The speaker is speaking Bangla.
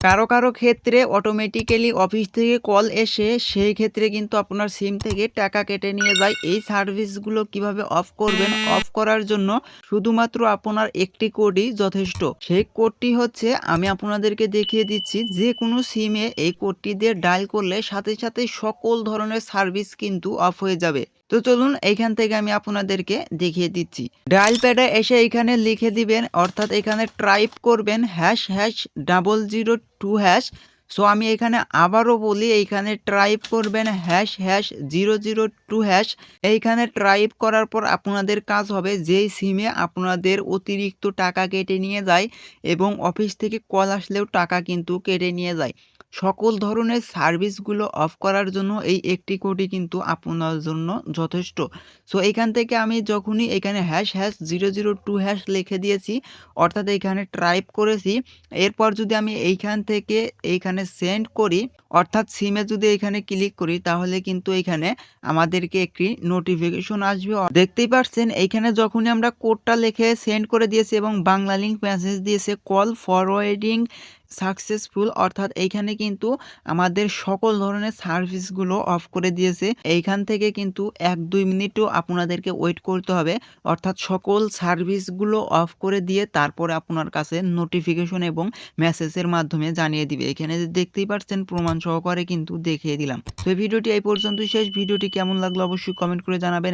কারো ক্ষেত্রে অটোমেটিক্যালি অফিস থেকে কল এসে সেই ক্ষেত্রে কিন্তু আপনার সিম থেকে টাকা কেটে নিয়ে যায়। এই সার্ভিসগুলো কিভাবে অফ করবেন? অফ করার জন্য শুধুমাত্র আপনার একটি কোডই যথেষ্ট। সেই কোডটি হচ্ছে আমি আপনাদেরকে দেখিয়ে দিচ্ছি। যেকোনো সিমে এই কোডটি দিয়ে ডায়াল করলে সাথে সকল ধরনের সার্ভিস কিন্তু অফ হয়ে যাবে। তো চলুন এইখান থেকে আমি আপনাদেরকে দেখিয়ে দিচ্ছি। ডায়াল প্যাডে এসে এইখানে লিখে দিবেন, অর্থাৎ এখানে টাইপ করবেন ##002#। সো আমি এখানে আবারও বলি, এইখানে টাইপ করবেন ##002#। এইখানে টাইপ করার পর আপনাদের কাজ হবে যেই সিমে আপনাদের অতিরিক্ত টাকা কেটে নিয়ে যায় এবং অফিস থেকে কল আসলেও টাকা কিন্তু কেটে নিয়ে যায়, সকল ধরনের সার্ভিসগুলো অফ করার জন্য এই একটি কোডই কিন্তু আপনার জন্য যথেষ্ট। সো এইখান থেকে আমি যখনই এখানে ##002# লিখে দিয়েছি, অর্থাৎ এইখানে টাইপ করেছি, এরপর যদি আমি এইখান থেকে এইখানে সেন্ড করি, অর্থাৎ সিমে যদি এখানে ক্লিক করি, তাহলে কিন্তু এইখানে আমাদেরকে একটি নোটিফিকেশন আসবে। দেখতেই পাচ্ছেন এইখানে যখনই আমরা কোডটা লিখে সেন্ড করে দিয়েছি এবং বাংলা লিঙ্ক মেসেজ দিয়েছে কল ফরওয়ার্ডিং সাকসেসফুল, অর্থাৎ এইখানে কিন্তু আমাদের সকল ধরনের সার্ভিসগুলো অফ করে দিয়েছে। এইখান থেকে কিন্তু ১-২ মিনিটও আপনাদেরকে ওয়েট করতে হবে, অর্থাৎ সকল সার্ভিসগুলো অফ করে দিয়ে তারপরে আপনার কাছে নোটিফিকেশন এবং মেসেজের মাধ্যমে জানিয়ে দিবে। এখানে দেখতেই পাচ্ছেন প্রমাণ সহকারে কিন্তু দেখিয়ে দিলাম। তো এই ভিডিওটি এই পর্যন্তই শেষ। ভিডিওটি কেমন লাগলো অবশ্যই কমেন্ট করে জানাবেন।